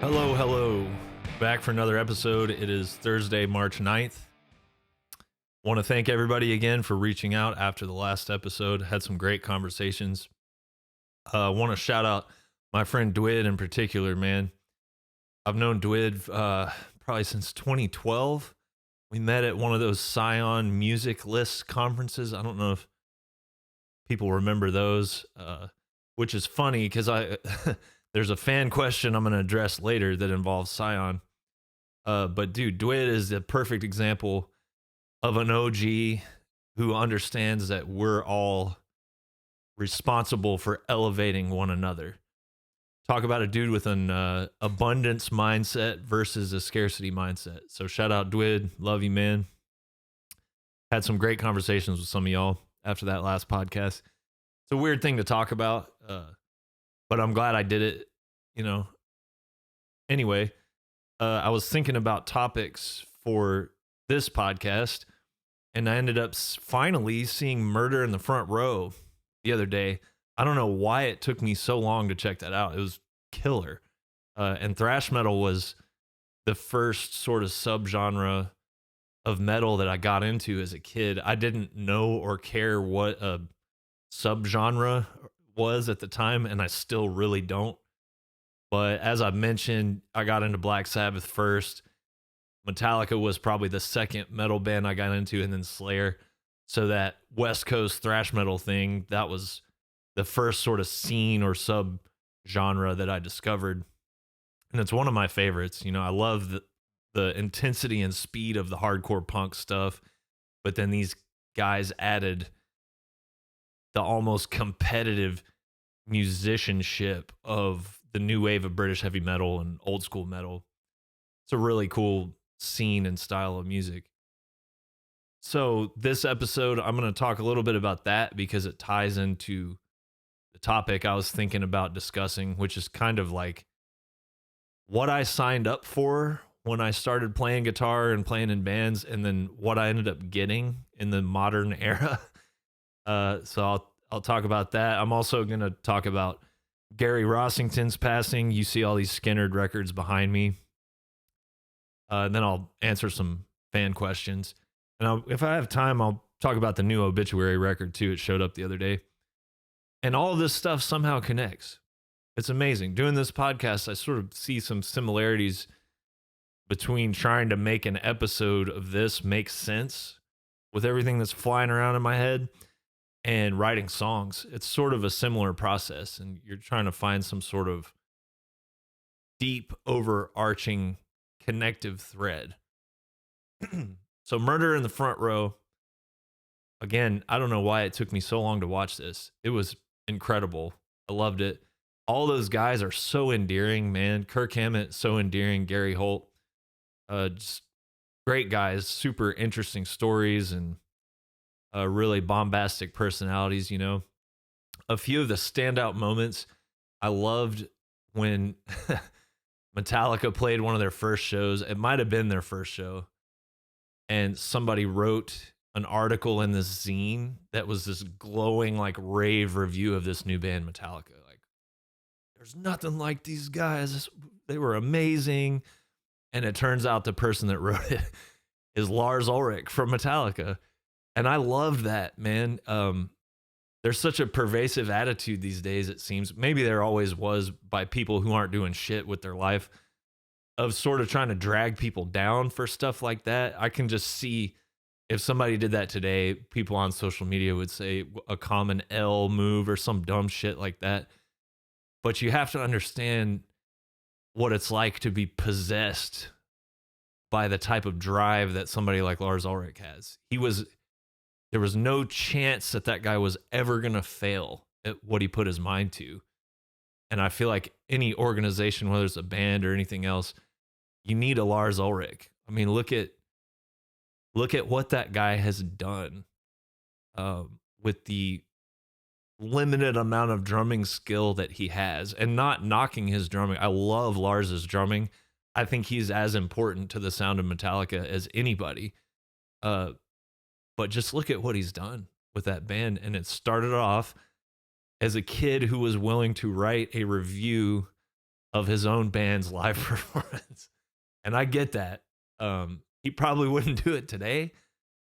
Hello, hello. Back for another episode. It is Thursday, March 9th. Want to thank everybody again for reaching out after the last episode. Had some great conversations. Want to shout out my friend Dwid in particular, man. I've known Dwid probably since 2012. We met at one of those Scion music list conferences. I don't know if people remember those, which is funny because there's a fan question I'm going to address later that involves Scion. But dude, Dwid is the perfect example of an OG who understands that we're all responsible for elevating one another. Talk about a dude with an abundance mindset versus a scarcity mindset. So shout out Dwid. Love you, man. Had some great conversations with some of y'all after that last podcast. It's a weird thing to talk about, but I'm glad I did it, you know. Anyway, I was thinking about topics for this podcast, and I ended up finally seeing Murder in the Front Row the other day. I don't know why it took me so long to check that out. It was killer. And thrash metal was the first sort of subgenre of metal that I got into as a kid. I didn't know or care what a subgenre was at the time, and I still really don't. But as I mentioned, I got into Black Sabbath first. Metallica was probably the second metal band I got into, and then Slayer. So that West Coast thrash metal thing, that was the first sort of scene or sub-genre that I discovered. And it's one of my favorites. You know, I love the intensity and speed of the hardcore punk stuff, but then these guys added the almost competitive musicianship of the new wave of British heavy metal and old school metal. It's a really cool scene and style of music. So this episode, I'm going to talk a little bit about that because it ties into the topic I was thinking about discussing, which is kind of like what I signed up for when I started playing guitar and playing in bands, and then what I ended up getting in the modern era. So I'll talk about that. I'm also going to talk about Gary Rossington's passing. You see all these Skynyrd records behind me. And then I'll answer some fan questions. And if I have time, I'll talk about the new Obituary record too. It showed up the other day. And all of this stuff somehow connects. It's amazing. Doing this podcast, I sort of see some similarities between trying to make an episode of this make sense with everything that's flying around in my head and writing songs. It's sort of a similar process, and you're trying to find some sort of deep, overarching connective thread. So Murder in the Front Row, again, I don't know why it took me so long to watch this. It was incredible. I loved it. All those guys are so endearing, man. Kirk Hammett, so endearing. Gary Holt, just great guys, super interesting stories, and really bombastic personalities, you know. A few of the standout moments, I loved when Metallica played one of their first shows. It might have been their first show. And somebody wrote an article in this zine that was this glowing, like, rave review of this new band, Metallica. Like, there's nothing like these guys. They were amazing. And it turns out the person that wrote it is Lars Ulrich from Metallica. And I loved that, man. There's such a pervasive attitude these days, it seems. Maybe there always was by people who aren't doing shit with their life, of sort of trying to drag people down for stuff like that. I can just see if somebody did that today, people on social media would say a common L move or some dumb shit like that. But you have to understand what it's like to be possessed by the type of drive that somebody like Lars Ulrich has. There was no chance that guy was ever going to fail at what he put his mind to. And I feel like any organization, whether it's a band or anything else, you need a Lars Ulrich. I mean, look at what that guy has done with the limited amount of drumming skill that he has, and not knocking his drumming. I love Lars's drumming. I think he's as important to the sound of Metallica as anybody. But just look at what he's done with that band. And it started off as a kid who was willing to write a review of his own band's live performance. And I get that. He probably wouldn't do it today,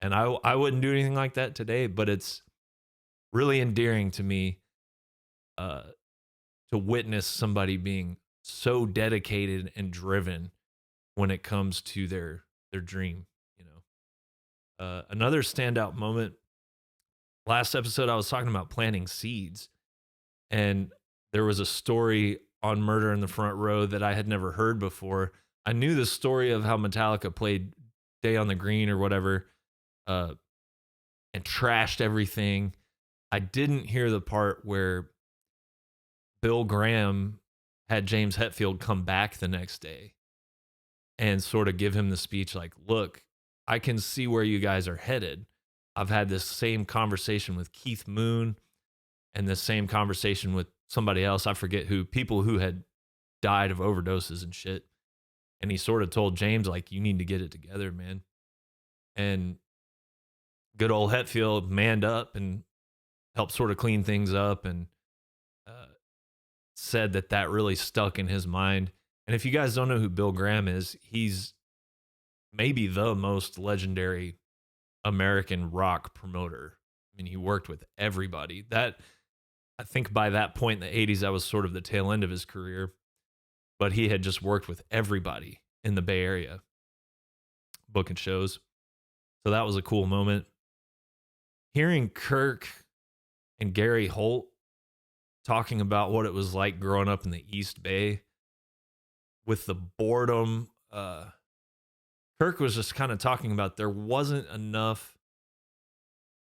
and I wouldn't do anything like that today, but it's really endearing to me uh, to witness somebody being so dedicated and driven when it comes to their dream. You know, another standout moment. Last episode, I was talking about planting seeds, and there was a story on Murder in the Front Row that I had never heard before. I knew the story of how Metallica played Day on the Green or whatever, uh, and trashed everything. I didn't hear the part where Bill Graham had James Hetfield come back the next day and sort of give him the speech like, look, I can see where you guys are headed. I've had this same conversation with Keith Moon and the same conversation with somebody else. I forget who, people who had died of overdoses and shit. And he sort of told James, like, you need to get it together, man. And good old Hetfield manned up and helped sort of clean things up, and said that that really stuck in his mind. And if you guys don't know who Bill Graham is, he's maybe the most legendary American rock promoter. I mean, he worked with everybody. That, I think by that point in the 80s, that was sort of the tail end of his career. But he had just worked with everybody in the Bay Area, booking shows. So that was a cool moment. Hearing Kirk and Gary Holt talking about what it was like growing up in the East Bay with the boredom. Kirk was just kind of talking about there wasn't enough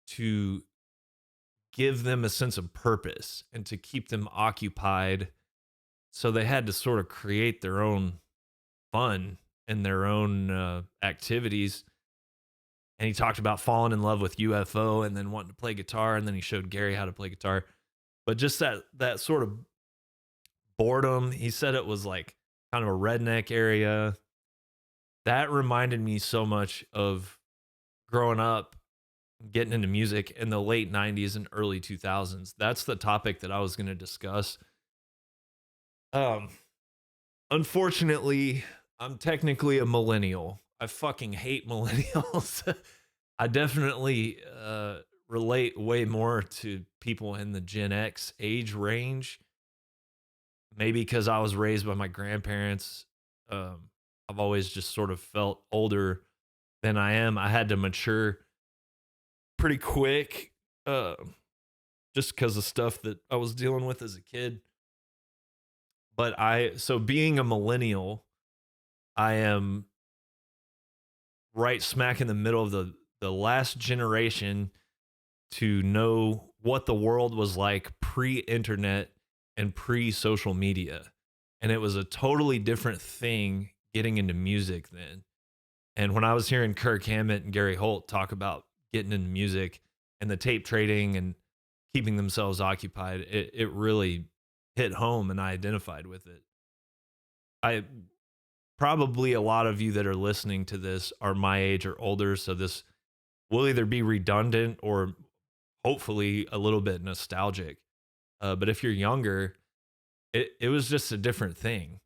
to give them a sense of purpose and to keep them occupied. So they had to sort of create their own fun and their own activities. And he talked about falling in love with UFO and then wanting to play guitar. And then he showed Gary how to play guitar. But just that sort of boredom, he said it was like kind of a redneck area. That reminded me so much of growing up, getting into music in the late 90s and early 2000s. That's the topic that I was going to discuss. Unfortunately, I'm technically a millennial. I fucking hate millennials. I definitely relate way more to people in the Gen X age range. Maybe because I was raised by my grandparents. I've always just sort of felt older than I am. I had to mature pretty quick, just because of stuff that I was dealing with as a kid. But so being a millennial, I am right smack in the middle of the last generation to know what the world was like pre-internet and pre-social media. And it was a totally different thing getting into music then. And when I was hearing Kirk Hammett and Gary Holt talk about getting into music and the tape trading and keeping themselves occupied, it really hit home, and I identified with it. Probably a lot of you that are listening to this are my age or older, so this will either be redundant or hopefully a little bit nostalgic. But if you're younger, it was just a different thing.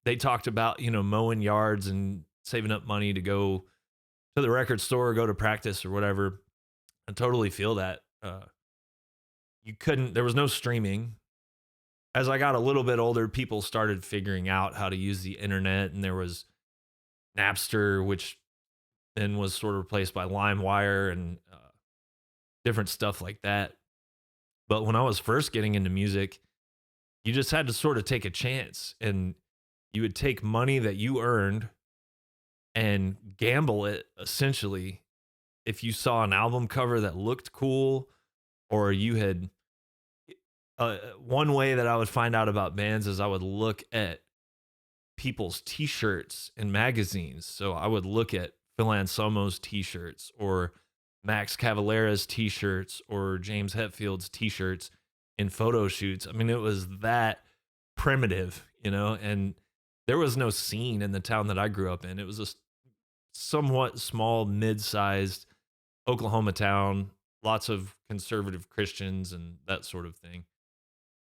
They talked about, mowing yards and saving up money to go to the record store or go to practice or whatever. I totally feel that. There was no streaming. As I got a little bit older, people started figuring out how to use the internet, and there was Napster, which then was sort of replaced by LimeWire and different stuff like that. But when I was first getting into music, you just had to sort of take a chance, and you would take money that you earned and gamble it, essentially. If you saw an album cover that looked cool, or you had one way that I would find out about bands is I would look at people's t-shirts in magazines. So I would look at Phil Anselmo's t-shirts or Max Cavalera's t-shirts or James Hetfield's t-shirts in photo shoots. I mean, it was that primitive, and there was no scene in the town that I grew up in. It was a somewhat small, mid-sized Oklahoma town, lots of conservative Christians and that sort of thing.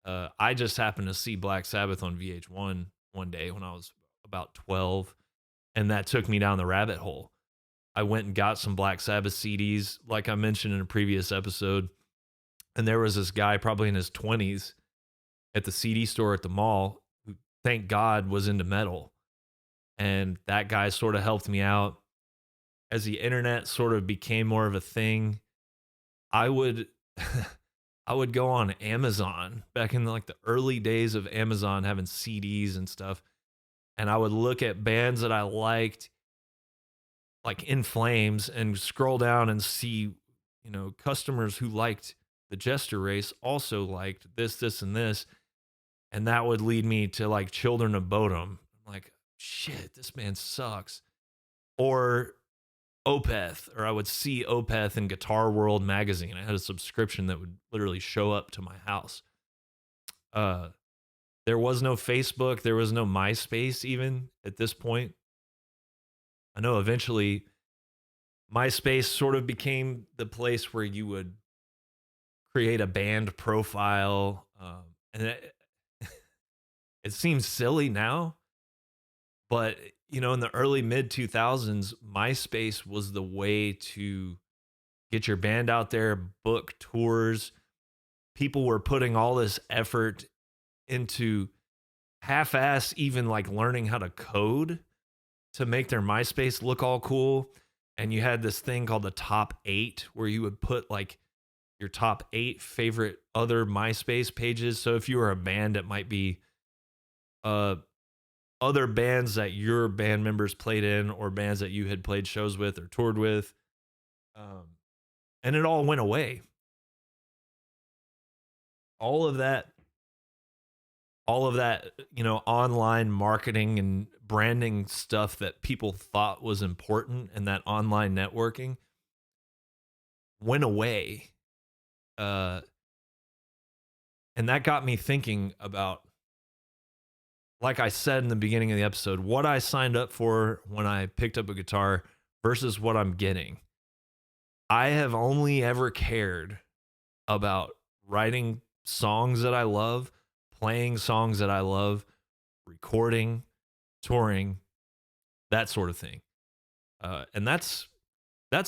I just happened to see Black Sabbath on VH1 one day when I was about 12, and that took me down the rabbit hole. I went and got some Black Sabbath CDs, like I mentioned in a previous episode, and there was this guy probably in his 20s at the CD store at the mall who, thank God, was into metal. And that guy sort of helped me out. As the internet sort of became more of a thing, I would I would go on Amazon back in like the early days of Amazon having CDs and stuff, and I would look at bands that I liked, like In Flames, and scroll down and see, customers who liked the Jester Race also liked this, this, and this, and that would lead me to like Children of Bodom. I'm like, shit, this band sucks. Or Opeth, or I would see Opeth in Guitar World magazine. I had a subscription that would literally show up to my house. There was no Facebook, there was no MySpace even at this point. I know eventually MySpace sort of became the place where you would create a band profile, and it seems silly now, but in the early mid 2000s, MySpace was the way to get your band out there, book tours. People were putting all this effort into half-ass even like learning how to code to make their MySpace look all cool. And you had this thing called the top 8 where you would put like your top 8 favorite other MySpace pages. So if you were a band, it might be other bands that your band members played in, or bands that you had played shows with or toured with. And it all went away. All of that, online marketing and branding stuff that people thought was important, and that online networking went away. And that got me thinking about, like I said in the beginning of the episode, what I signed up for when I picked up a guitar versus what I'm getting. I have only ever cared about writing songs that I love, playing songs that I love, recording, touring, that sort of thing. And that's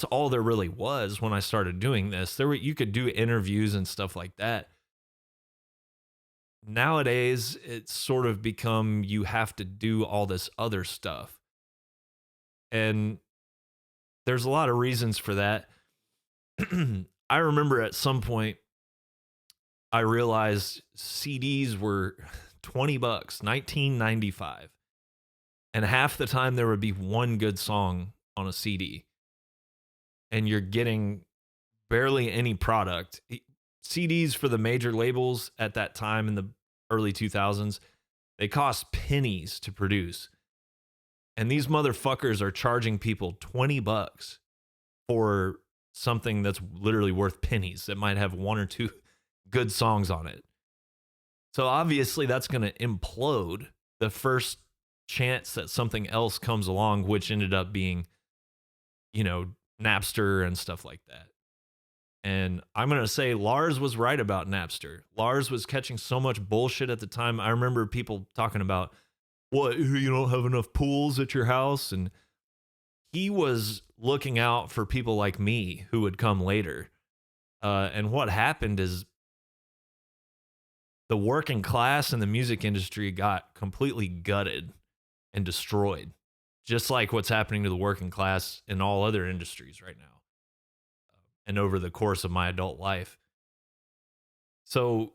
all there really was when I started doing this. You could do interviews and stuff like that. Nowadays, it's sort of become you have to do all this other stuff. And there's a lot of reasons for that. I remember at some point, I realized CDs were $20, $19.95. And half the time there would be one good song on a CD. And you're getting barely any product. CDs for the major labels at that time in the early 2000s, they cost pennies to produce. And these motherfuckers are charging people $20 for something that's literally worth pennies, that might have one or two good songs on it. So obviously that's going to implode the first chance that something else comes along, which ended up being, Napster and stuff like that. And I'm going to say Lars was right about Napster. Lars was catching so much bullshit at the time. I remember people talking about, what, you don't have enough pools at your house? And he was looking out for people like me who would come later. And what happened is the working class in the music industry got completely gutted and destroyed, just like what's happening to the working class in all other industries right now. And over the course of my adult life. So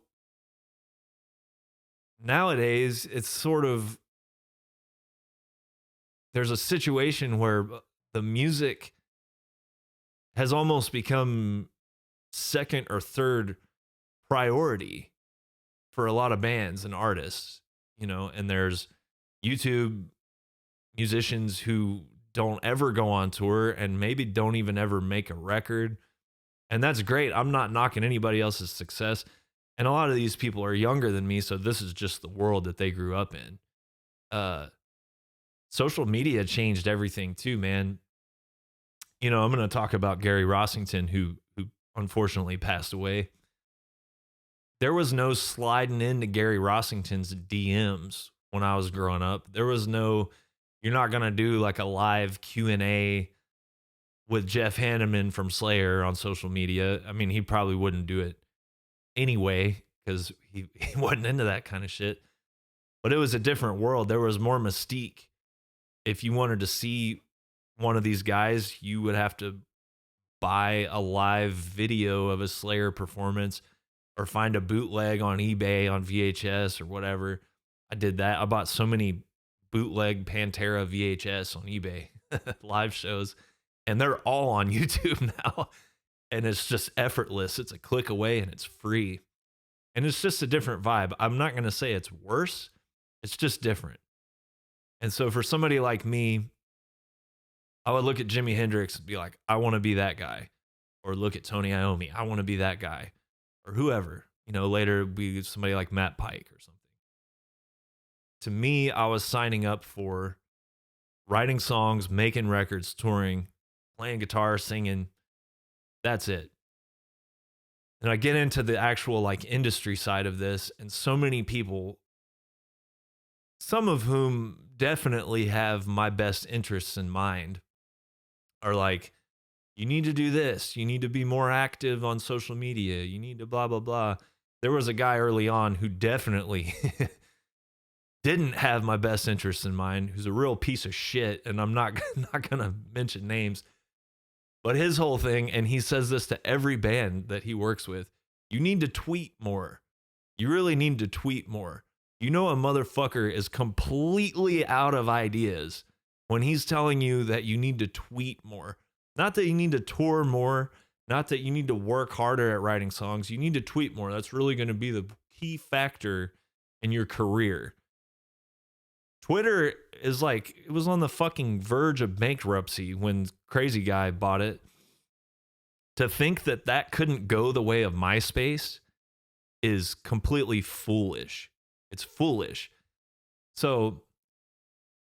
nowadays, it's sort of, there's a situation where the music has almost become second or third priority for a lot of bands and artists, and there's YouTube musicians who don't ever go on tour and maybe don't even ever make a record. And that's great. I'm not knocking anybody else's success. And a lot of these people are younger than me, so this is just the world that they grew up in. Social media changed everything too, man. I'm going to talk about Gary Rossington, who unfortunately passed away. there was no sliding into Gary Rossington's DMs when I was growing up. There was no, you're not going to do like a live Q&A with Jeff Hanneman from Slayer on social media. I mean, he probably wouldn't do it anyway because he wasn't into that kind of shit. But it was a different world. There was more mystique. If you wanted to see one of these guys, you would have to buy a live video of a Slayer performance or find a bootleg on eBay on VHS or whatever. I did that. I bought so many bootleg Pantera VHS on eBay live shows, and they're all on YouTube now. And it's just effortless. It's a click away and it's free. And it's just a different vibe. I'm not going to say it's worse. It's just different. And so for somebody like me, I would look at Jimi Hendrix and be like, I want to be that guy. Or look at Tony Iommi. I want to be that guy. Or whoever. You know, later be somebody like Matt Pike or something. To me, I was signing up for writing songs, making records, touring, playing guitar, singing. That's it. And I get into the actual like industry side of this, and so many people, some of whom definitely have my best interests in mind, are like, you need to do this. You need to be more active on social media. You need to blah, blah, blah. There was a guy early on who definitely didn't have my best interests in mind, who's a real piece of shit, and I'm not going to mention names, but his whole thing, and he says this to every band that he works with, you need to tweet more. You really need to tweet more. You know, a motherfucker is completely out of ideas when he's telling you that you need to tweet more. Not that you need to tour more, not that you need to work harder at writing songs. You need to tweet more. That's really going to be the key factor in your career. Twitter is like, it was on the fucking verge of bankruptcy when Crazy Guy bought it. To think that that couldn't go the way of MySpace is completely foolish. It's foolish. So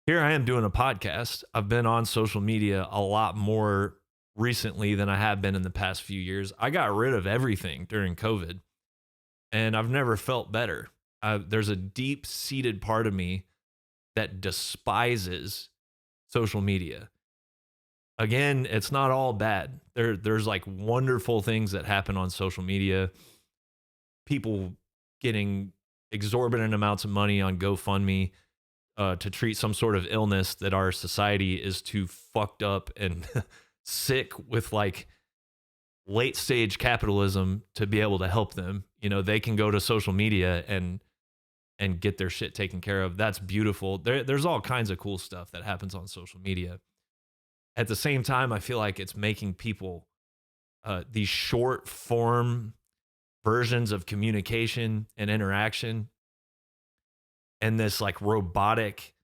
here I am doing a podcast. I've been on social media a lot more recently than I have been in the past few years. I got rid of everything during COVID, and I've never felt better. There's a deep-seated part of me that despises social media. Again, it's not all bad. There's like wonderful things that happen on social media. People getting exorbitant amounts of money on GoFundMe to treat some sort of illness that our society is too fucked up and sick with, like late stage capitalism, to be able to help them. You know, they can go to social media and get their shit taken care of. That's beautiful. There's all kinds of cool stuff that happens on social media. At the same time, I feel like it's making people these short form versions of communication and interaction, and this like robotic,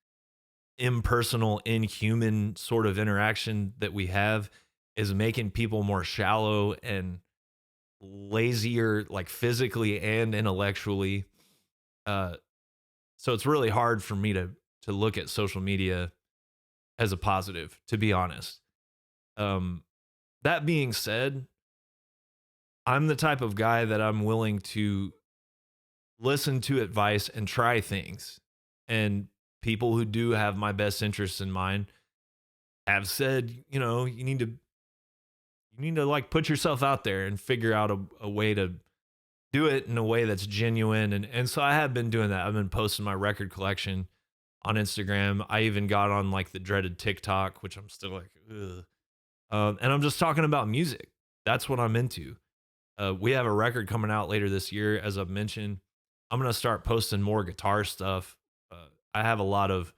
impersonal, inhuman sort of interaction that we have is making people more shallow and lazier, like physically and intellectually. So it's really hard for me to look at social media as a positive, to be honest. That being said, I'm the type of guy that I'm willing to listen to advice and try things. And people who do have my best interests in mind have said, you know, you need to like put yourself out there and figure out a way to do it in a way that's genuine. And so I have been doing that. I've been posting my record collection on Instagram. I even got on like the dreaded TikTok, which I'm still like, ugh. And I'm just talking about music. That's what I'm into. We have a record coming out later this year, as I've mentioned. I'm going to start posting more guitar stuff. I have a lot of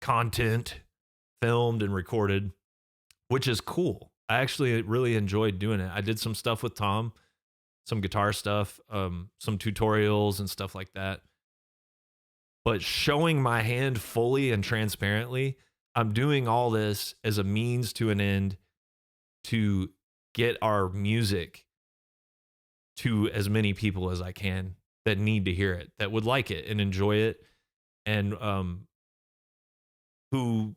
content filmed and recorded, which is cool. I actually really enjoyed doing it. I did some stuff with Tom, some guitar stuff, some tutorials and stuff like that. But showing my hand fully and transparently, I'm doing all this as a means to an end to get our music to as many people as I can that need to hear it, that would like it and enjoy it, and who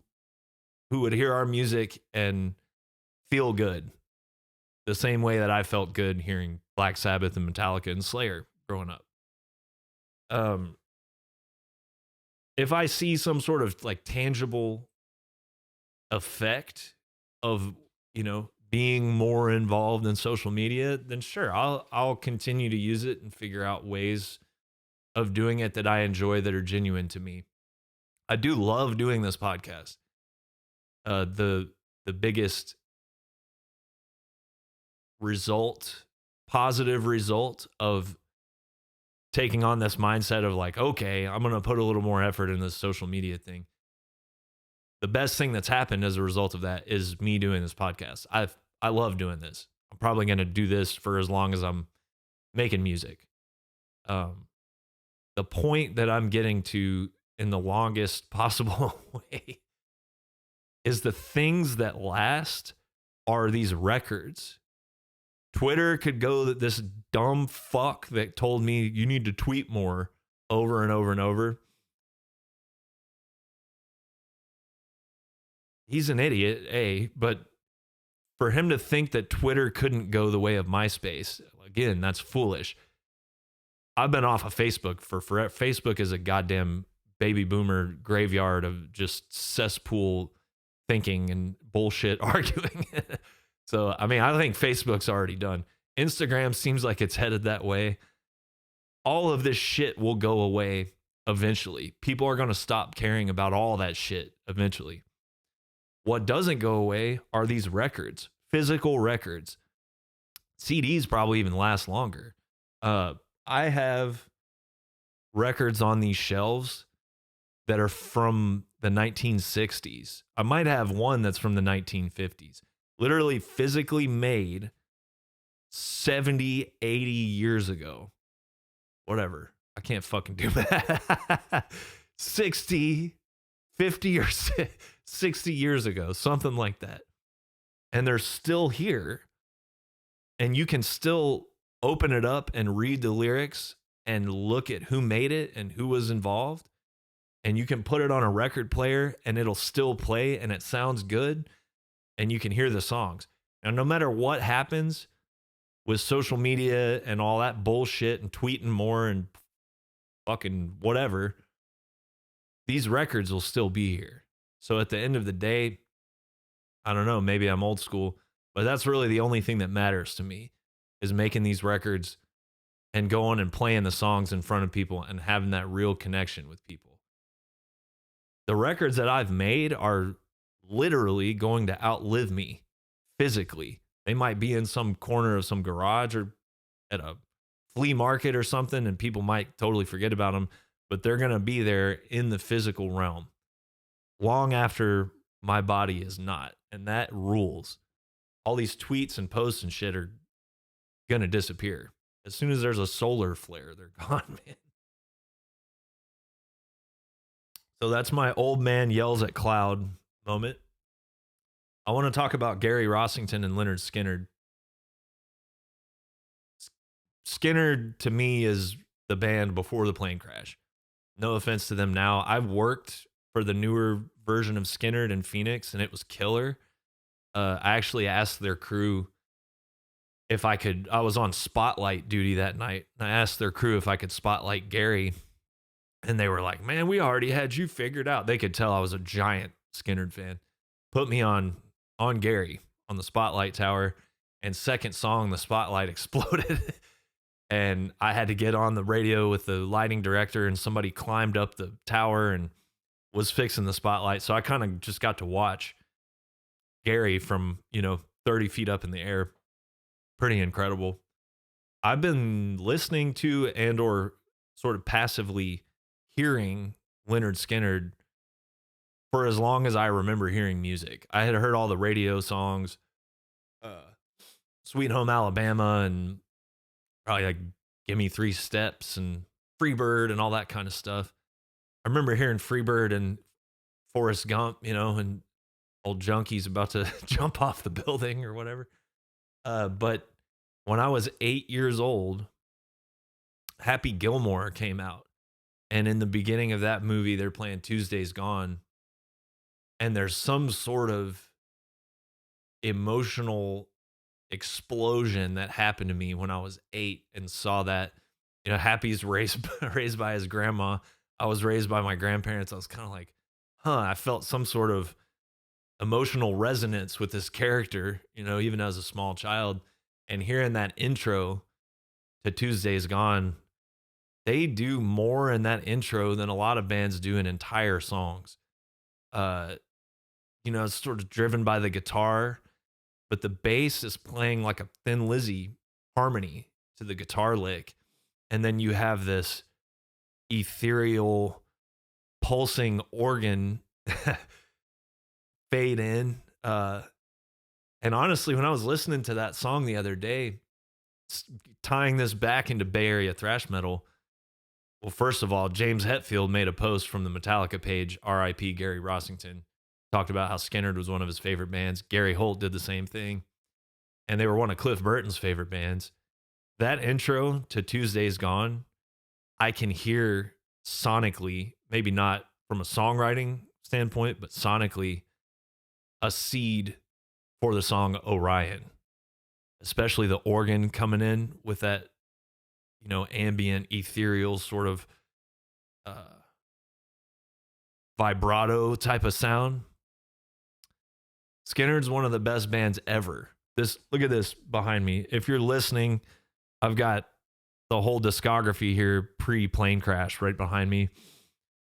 would hear our music and feel good the same way that I felt good hearing Black Sabbath and Metallica and Slayer growing up. If I see some sort of like tangible effect of, being more involved in social media, then sure, I'll continue to use it and figure out ways of doing it that I enjoy that are genuine to me. I do love doing this podcast. The biggest positive result of taking on this mindset of like, okay, I'm going to put a little more effort in this social media thing. The best thing that's happened as a result of that is me doing this podcast. I love doing this. I'm probably going to do this for as long as I'm making music. The point that I'm getting to in the longest possible way is the things that last are these records. Twitter could go this dumb fuck that told me you need to tweet more over and over and over. He's an idiot, but for him to think that Twitter couldn't go the way of MySpace, again, that's foolish. I've been off of Facebook for forever. Facebook is a goddamn baby boomer graveyard of just cesspool thinking and bullshit arguing. So, I mean, I think Facebook's already done. Instagram seems like it's headed that way. All of this shit will go away eventually. People are going to stop caring about all that shit eventually. What doesn't go away are these records, physical records. CDs probably even last longer. I have records on these shelves that are from the 1960s. I might have one that's from the 1950s. Literally physically made 70, 80 years ago. Whatever. I can't fucking do that. 60, 50 or 60 years ago, something like that. And they're still here. And you can still open it up and read the lyrics and look at who made it and who was involved. And you can put it on a record player and it'll still play and it sounds good. And you can hear the songs. And no matter what happens with social media and all that bullshit and tweeting more and fucking whatever, these records will still be here. So at the end of the day, I don't know, maybe I'm old school, but that's really the only thing that matters to me is making these records and going and playing the songs in front of people and having that real connection with people. The records that I've made are literally going to outlive me physically. They might be in some corner of some garage or at a flea market or something, and people might totally forget about them, but they're going to be there in the physical realm long after my body is not. And that rules. All these tweets and posts and shit are going to disappear. As soon as there's a solar flare, they're gone, man. So that's my old man yells at cloud moment. I want to talk about Gary Rossington and Lynyrd Skynyrd. Skynyrd, to me, is the band before the plane crash. No offense to them now. I've worked for the newer version of Skynyrd in Phoenix, and it was killer. I actually asked their crew if I could. I was on spotlight duty that night. And I asked their crew if I could spotlight Gary. And they were like, man, we already had you figured out. They could tell I was a giant Skynyrd fan. Put me on Gary on the spotlight tower. And second song, the spotlight exploded. And I had to get on the radio with the lighting director, and somebody climbed up the tower and was fixing the spotlight. So I kind of just got to watch Gary from, 30 feet up in the air. Pretty incredible. I've been listening to and or sort of passively hearing Lynyrd Skynyrd for as long as I remember hearing music. I had heard all the radio songs, Sweet Home Alabama, and probably like Give Me 3 Steps and Freebird and all that kind of stuff. I remember hearing Freebird and Forrest Gump, and old junkie's about to jump off the building or whatever. But when I was 8 years old, Happy Gilmore came out. And in the beginning of that movie, they're playing Tuesday's Gone. And there's some sort of emotional explosion that happened to me when I was 8 and saw that. Happy's raised raised by his grandma. I was raised by my grandparents. I was kind of like, huh, I felt some sort of emotional resonance with this character, even as a small child. And hearing that intro to Tuesday's Gone, they do more in that intro than a lot of bands do in entire songs. Uh, it's sort of driven by the guitar, but the bass is playing like a Thin Lizzy harmony to the guitar lick. And then you have this ethereal pulsing organ fade in. And honestly, when I was listening to that song the other day, tying this back into Bay Area thrash metal, well, first of all, James Hetfield made a post from the Metallica page, RIP Gary Rossington, talked about how Skynyrd was one of his favorite bands. Gary Holt did the same thing, and they were one of Cliff Burton's favorite bands. That intro to Tuesday's Gone, I can hear sonically, maybe not from a songwriting standpoint, but sonically, a seed for the song Orion, especially the organ coming in with that, ambient, ethereal sort of vibrato type of sound. Skynyrd's one of the best bands ever. Look at this behind me. If you're listening, I've got the whole discography here pre-Plane Crash right behind me.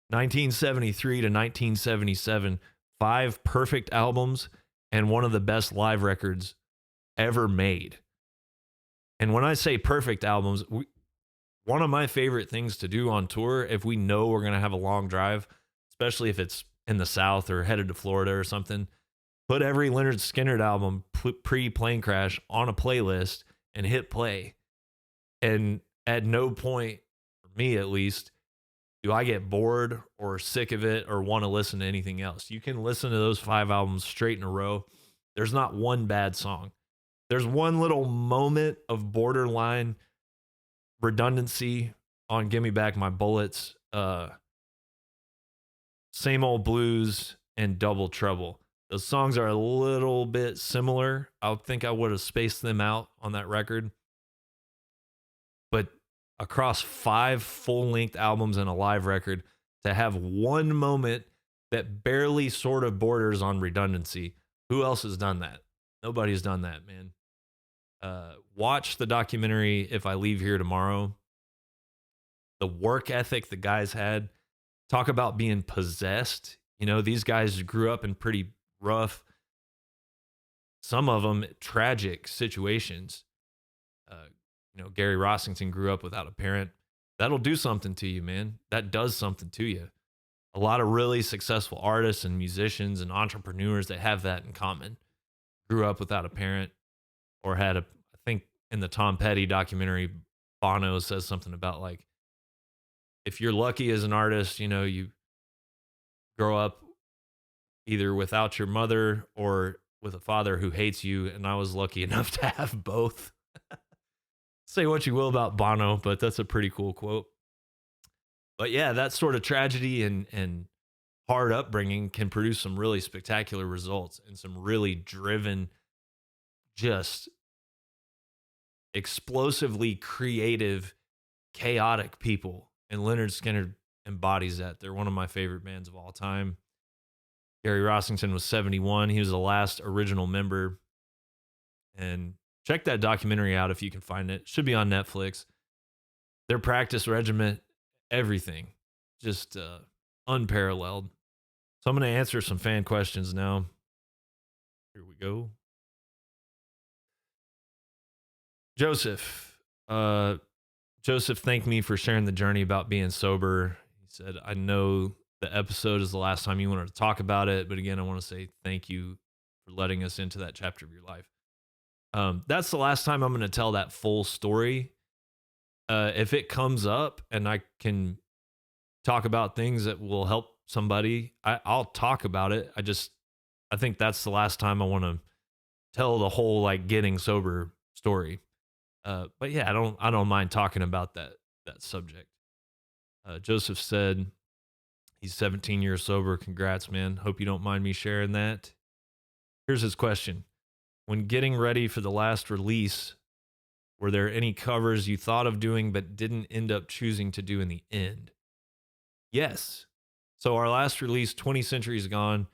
1973 to 1977, 5 perfect albums and one of the best live records ever made. And when I say perfect albums, one of my favorite things to do on tour, if we know we're going to have a long drive, especially if it's in the South or headed to Florida or something, put every Lynyrd Skynyrd album pre-Plane Crash on a playlist and hit play. And at no point, for me at least, do I get bored or sick of it or want to listen to anything else. You can listen to those 5 albums straight in a row. There's not one bad song. There's one little moment of borderline redundancy on Give Me Back My Bullets, Same Old Blues, and Double Trouble. Those songs are a little bit similar. I think I would have spaced them out on that record. But across 5 full-length albums and a live record, to have one moment that barely sort of borders on redundancy, who else has done that? Nobody's done that, man. Watch the documentary If I Leave Here Tomorrow. The work ethic the guys had. Talk about being possessed. These guys grew up in pretty rough, some of them tragic situations. Gary Rossington grew up without a parent. That'll do something to you, man. That does something to you. A lot of really successful artists and musicians and entrepreneurs that have that in common. Grew up without a parent, or had I think in the Tom Petty documentary, Bono says something about like, if you're lucky as an artist, you grow up either without your mother or with a father who hates you. And I was lucky enough to have both. Say what you will about Bono, but that's a pretty cool quote. But yeah, that sort of tragedy and hard upbringing can produce some really spectacular results and some really driven, just explosively creative, chaotic people. And Lynyrd Skynyrd embodies that. They're one of my favorite bands of all time. Gary Rossington was 71. He was the last original member. And check that documentary out if you can find it. Should be on Netflix. Their practice regimen, everything, just unparalleled. So I'm going to answer some fan questions now. Here we go. Joseph. Joseph thanked me for sharing the journey about being sober. He said, I know the episode is the last time you wanted to talk about it, but again, I want to say thank you for letting us into that chapter of your life. That's the last time I'm going to tell that full story. If it comes up and I can talk about things that will help somebody, I'll talk about it. I think that's the last time I want to tell the whole like getting sober story. But yeah, I don't mind talking about that subject. Joseph said he's 17 years sober. Congrats, man. Hope you don't mind me sharing that. Here's his question. When getting ready for the last release Were there any covers you thought of doing but didn't end up choosing to do in the end? Yes. So our last release, 20 Centuries Gone,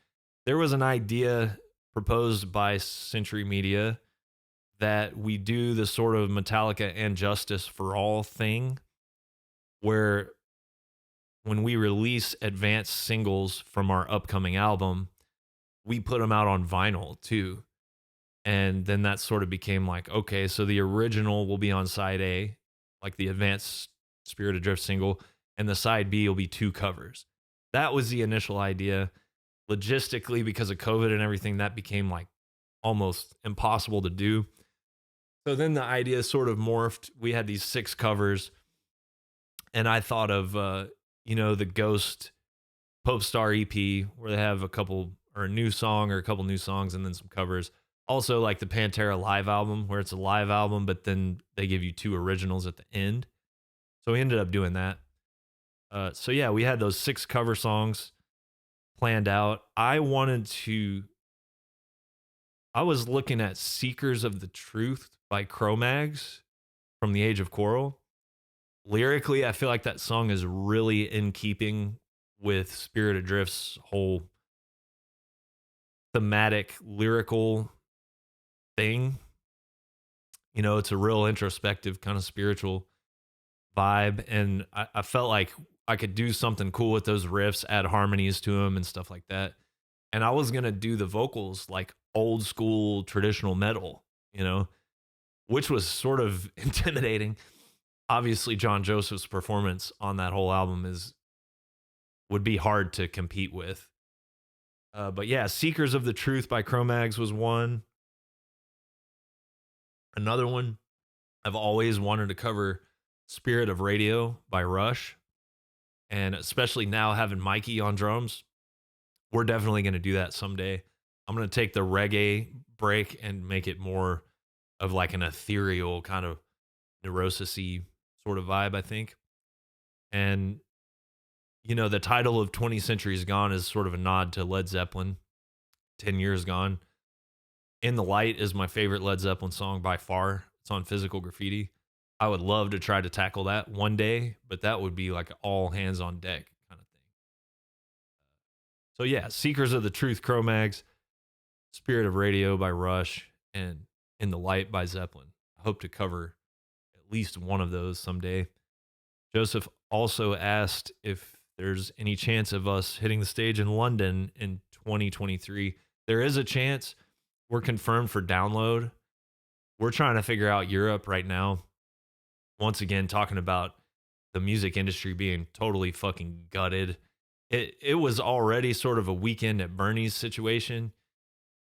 there was an idea proposed by Century Media that we do the sort of Metallica and Justice for All thing, where when we release advanced singles from our upcoming album, we put them out on vinyl too. And then that sort of became like, okay, so the original will be on side A, like the advanced Spirit Adrift single, and the side B will be 2 covers. That was the initial idea. Logistically, because of COVID and everything, that became like almost impossible to do. So then the idea sort of morphed. We had these 6 covers, and I thought of, the Ghost Pope Star EP, where they have a couple or a new song or a couple new songs and then some covers. Also, like the Pantera live album, where it's a live album, but then they give you 2 originals at the end. So we ended up doing that. So yeah, we had those 6 cover songs planned out. I was looking at Seekers of the Truth by Cro-Mags from the Age of Coral. Lyrically, I feel like that song is really in keeping with Spirit Adrift's whole thematic lyrical thing. It's a real introspective kind of spiritual vibe, and I felt like I could do something cool with those riffs, add harmonies to them and stuff like that. And I was gonna do the vocals like old school traditional metal, which was sort of intimidating. Obviously, John Joseph's performance on that whole album would be hard to compete with. But yeah, Seekers of the Truth by Cro-Mags was one. Another one, I've always wanted to cover Spirit of Radio by Rush. And especially now having Mikey on drums, we're definitely going to do that someday. I'm going to take the reggae break and make it more of like an ethereal kind of neurosis-y sort of vibe, I think. And, the title of 20 Centuries Gone is sort of a nod to Led Zeppelin, 10 Years Gone. In the Light is my favorite Led Zeppelin song by far. It's on Physical Graffiti. I would love to try to tackle that one day, but that would be like all hands on deck kind of thing. So yeah, Seekers of the Truth, Cro-Mags, Spirit of Radio by Rush, and In the Light by Zeppelin. I hope to cover at least one of those someday. Joseph also asked if there's any chance of us hitting the stage in London in 2023. There is a chance. We're confirmed for Download. We're trying to figure out Europe right now. Once again, talking about the music industry being totally fucking gutted. It was already sort of a Weekend at Bernie's situation.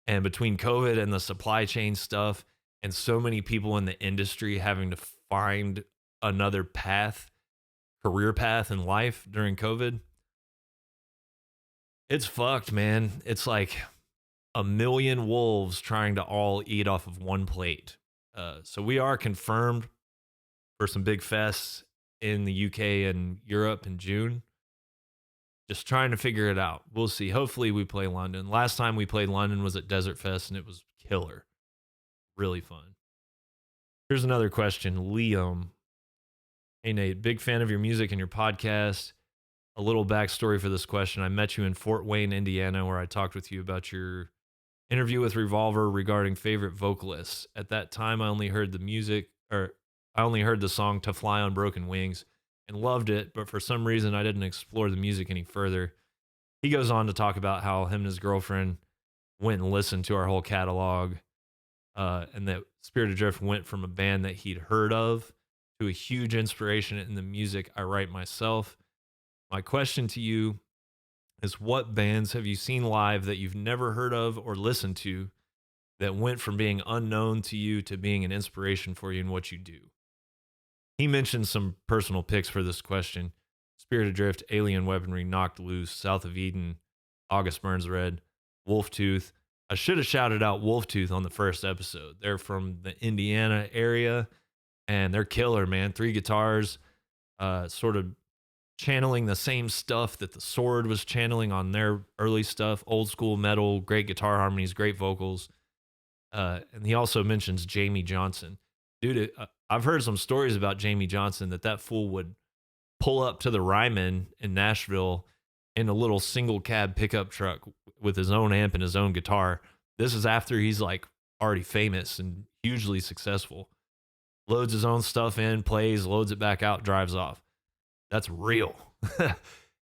And between COVID and the supply chain stuff and so many people in the industry having to find another career path in life during COVID, it's fucked, man. It's like a million wolves trying to all eat off of one plate. So we are confirmed for some big fests in the UK and Europe in June. Just trying to figure it out. We'll see. Hopefully we play London. Last time we played London was at Desert Fest, and it was killer. Really fun. Here's another question. Liam. Hey, Nate. Big fan of your music and your podcast. A little backstory for this question. I met you in Fort Wayne, Indiana, where I talked with you about your interview with Revolver regarding favorite vocalists. At that time, I only heard the song To Fly on Broken Wings and loved it, but for some reason I didn't explore the music any further. He goes on to talk about how him and his girlfriend went and listened to our whole catalog, and that Spirit Adrift went from a band that he'd heard of to a huge inspiration in the music I write myself. My question to you is, what bands have you seen live that you've never heard of or listened to that went from being unknown to you to being an inspiration for you in what you do? He mentioned some personal picks for this question. Spirit Adrift, Alien Weaponry, Knocked Loose, South of Eden, August Burns Red, Wolftooth. I should have shouted out Wolftooth on the first episode. They're from the Indiana area, and they're killer, man. 3 guitars, sort of channeling the same stuff that the Sword was channeling on their early stuff. Old school metal, great guitar harmonies, great vocals. And he also mentions Jamie Johnson. Dude, I've heard some stories about Jamie Johnson that fool would pull up to the Ryman in Nashville in a little single cab pickup truck with his own amp and his own guitar. This is after he's like already famous and hugely successful. Loads his own stuff in, plays, loads it back out, drives off. That's real.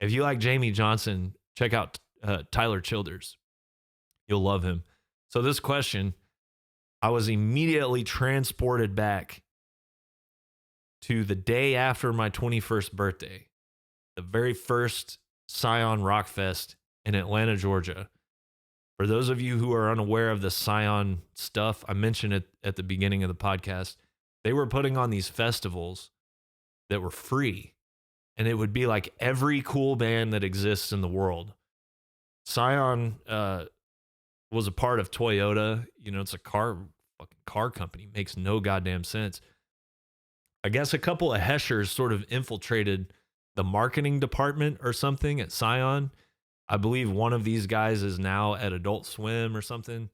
If you like Jamie Johnson, check out Tyler Childers. You'll love him. So this question, I was immediately transported back to the day after my 21st birthday, the very first Scion Rock Fest in Atlanta, Georgia. For those of you who are unaware of the Scion stuff, I mentioned it at the beginning of the podcast. They were putting on these festivals that were free, and it would be like every cool band that exists in the world. Scion was a part of Toyota. You know, it's a fucking car company. Makes no goddamn sense. I guess a couple of Heschers sort of infiltrated the marketing department or something at Scion. I believe one of these guys is now at Adult Swim or something.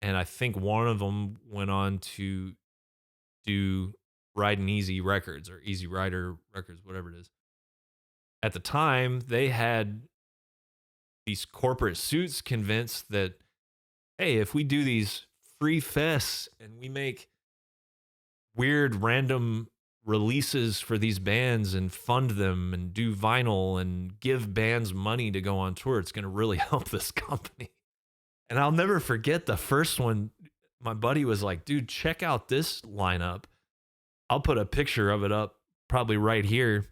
And I think one of them went on to do Riding Easy Records or Easy Rider Records, whatever it is. At the time, they had these corporate suits convinced that, hey, if we do these free fests and we make weird random releases for these bands and fund them and do vinyl and give bands money to go on tour, it's going to really help this company. And I'll never forget the first one. My buddy was like, dude, check out this lineup. I'll put a picture of it up probably right here.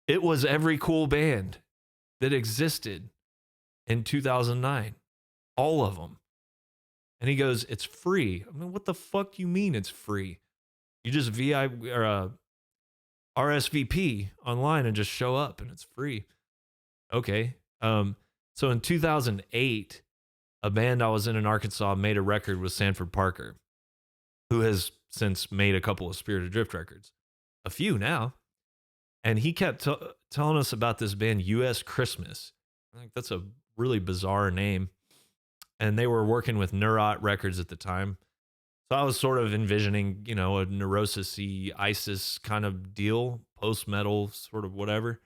It was every cool band that existed in 2009. All of them. And he goes, it's free. I mean, what the fuck do you mean it's free? You just RSVP online and just show up and it's free. Okay. So in 2008, a band I was in Arkansas made a record with Sanford Parker, who has since made a couple of Spirit Adrift records. A few now. And he kept telling us about this band, U.S. Christmas. I think that's a really bizarre name. And they were working with Neurot Records at the time. So I was sort of envisioning, you know, a Neurosis-y, ISIS kind of deal, post-metal, sort of whatever.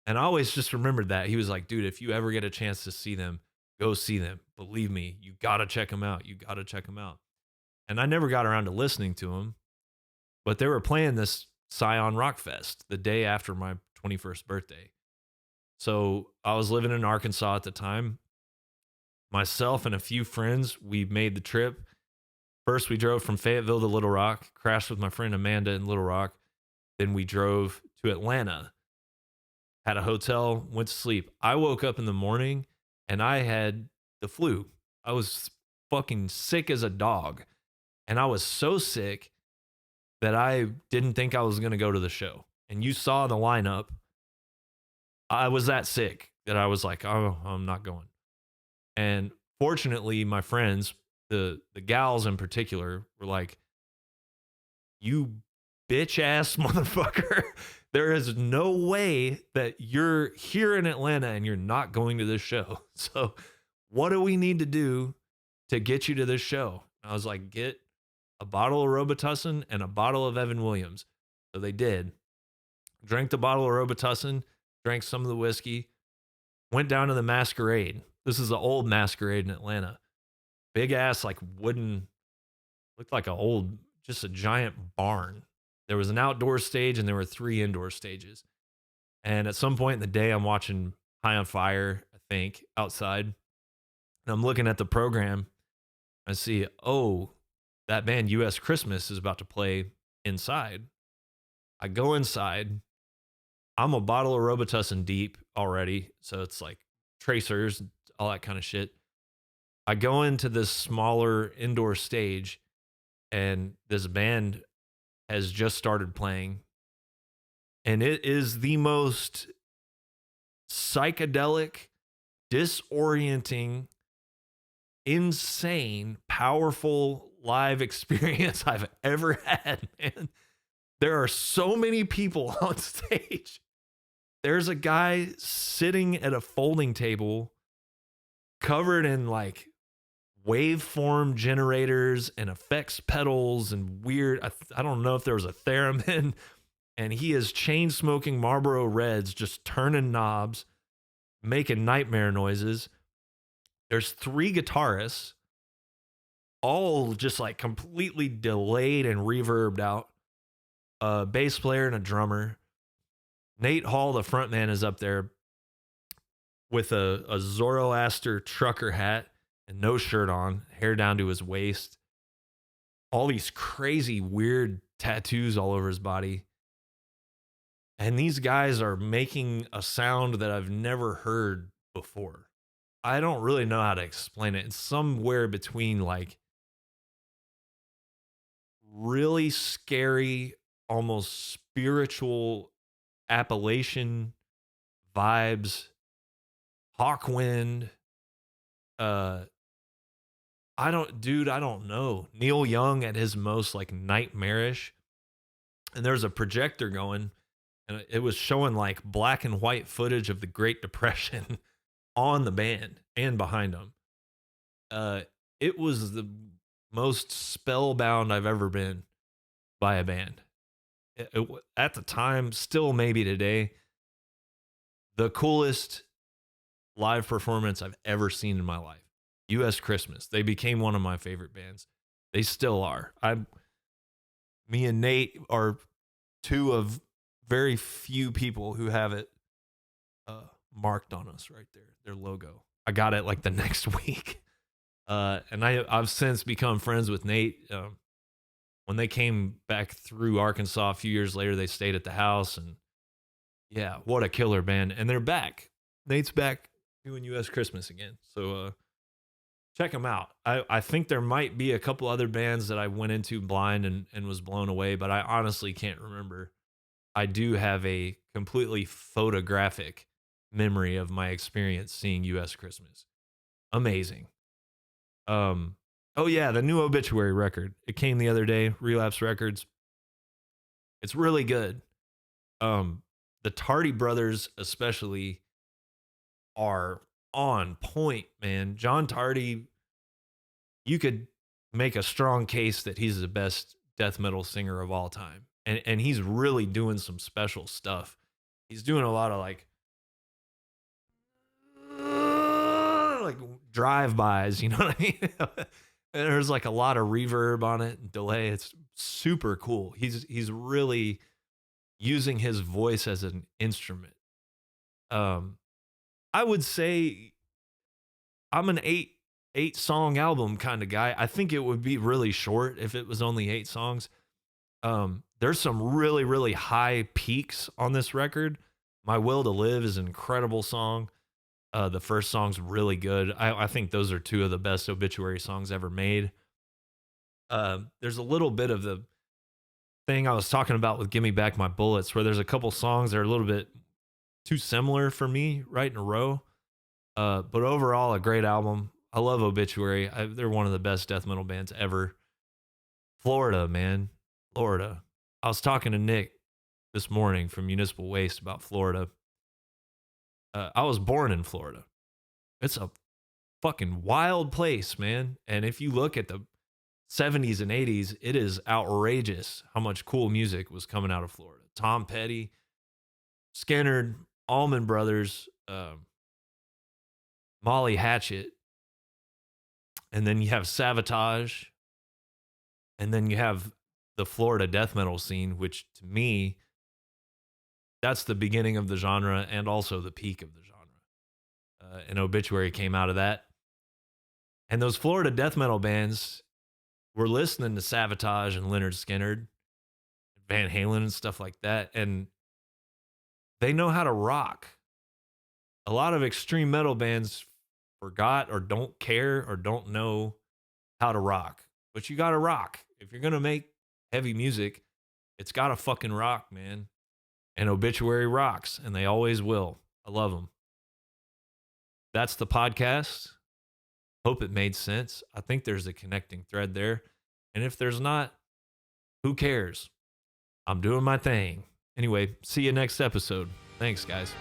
And I always just remembered that. He was like, dude, if you ever get a chance to see them, go see them. Believe me, you got to check them out. You got to check them out. And I never got around to listening to them. But they were playing this Scion Rock Fest the day after my 21st birthday. So I was living in Arkansas at the time. Myself and a few friends, we made the trip. First, we drove from Fayetteville to Little Rock, crashed with my friend Amanda in Little Rock. Then we drove to Atlanta, had a hotel, went to sleep. I woke up in the morning and I had the flu. I was fucking sick as a dog. And I was so sick that I didn't think I was going to go to the show. And you saw the lineup. I was that sick that I was like, oh, I'm not going. And fortunately, my friends, the gals in particular, were like, you bitch ass motherfucker. There is no way that you're here in Atlanta and you're not going to this show. So what do we need to do to get you to this show? And I was like, get a bottle of Robitussin and a bottle of Evan Williams. So they did. Drank the bottle of Robitussin, drank some of the whiskey, went down to the Masquerade. This is the old Masquerade in Atlanta. Big ass, like wooden, looked like just a giant barn. There was an outdoor stage and there were 3 indoor stages. And at some point in the day, I'm watching High on Fire, I think, outside. And I'm looking at the program. I see, oh, that band U.S. Christmas is about to play inside. I go inside. I'm a bottle of Robitussin deep already. So it's like tracers, all that kind of shit. I go into this smaller indoor stage and this band has just started playing. And it is the most psychedelic, disorienting, insane, powerful live experience I've ever had, man. There are so many people on stage. There's a guy sitting at a folding table covered in like waveform generators and effects pedals and weird. I don't know if there was a theremin. And he is chain smoking Marlboro Reds, just turning knobs, making nightmare noises. There's 3 guitarists, all just like completely delayed and reverbed out. A bass player and a drummer. Nate Hall, the frontman, is up there with a Zoroaster trucker hat and no shirt on, hair down to his waist. All these crazy, weird tattoos all over his body. And these guys are making a sound that I've never heard before. I don't really know how to explain it. It's somewhere between like really scary, almost spiritual Appalachian vibes, Hawkwind. I don't know. Neil Young at his most like nightmarish. And there's a projector going. And it was showing like black and white footage of the Great Depression on the band and behind them. It was the most spellbound I've ever been by a band. At the time, still maybe today, the coolest live performance I've ever seen in my life. U.S. Christmas. They became one of my favorite bands. They still are. Me and Nate are 2 of very few people who have it marked on us right there, their logo. I got it like the next week. And I've since become friends with Nate. When they came back through Arkansas a few years later, they stayed at the house. And yeah, what a killer band. And they're back. Nate's back doing U.S. Christmas again. So check them out. I think there might be a couple other bands that I went into blind and was blown away, but I honestly can't remember. I do have a completely photographic memory of my experience seeing U.S. Christmas. Amazing. Oh yeah, the new Obituary record. It came the other day, Relapse Records. It's really good. The Tardy brothers especially are on point, man. John Tardy, you could make a strong case that he's the best death metal singer of all time. And he's really doing some special stuff. He's doing a lot of like drive-bys, you know what I mean? And there's like a lot of reverb on it and delay. It's super cool. He's really using his voice as an instrument. I would say I'm an eight song album kind of guy. I think it would be really short if it was only 8 songs. There's some really, really high peaks on this record. My Will to Live is an incredible song. The first song's really good. I think those are 2 of the best Obituary songs ever made. There's a little bit of the thing I was talking about with Gimme Back My Bullets, where there's a couple songs that are a little bit too similar for me right in a row. But overall, a great album. I love Obituary. They're one of the best death metal bands ever. Florida, man. Florida. I was talking to Nick this morning from Municipal Waste about Florida. I was born in Florida. It's a fucking wild place, man. And if you look at the 70s and 80s, it is outrageous how much cool music was coming out of Florida. Tom Petty, Skynyrd, Allman Brothers, Molly Hatchet, and then you have Savatage, and then you have the Florida death metal scene, which to me, that's the beginning of the genre and also the peak of the genre. And Obituary came out of that. And those Florida death metal bands were listening to Savatage and Lynyrd Skynyrd, Van Halen and stuff like that, and they know how to rock. A lot of extreme metal bands forgot or don't care or don't know how to rock. But you got to rock. If you're going to make heavy music, it's got to fucking rock, man. And Obituary rocks, and they always will. I love them. That's the podcast. Hope it made sense. I think there's a connecting thread there. And if there's not, who cares? I'm doing my thing. Anyway, see you next episode. Thanks, guys.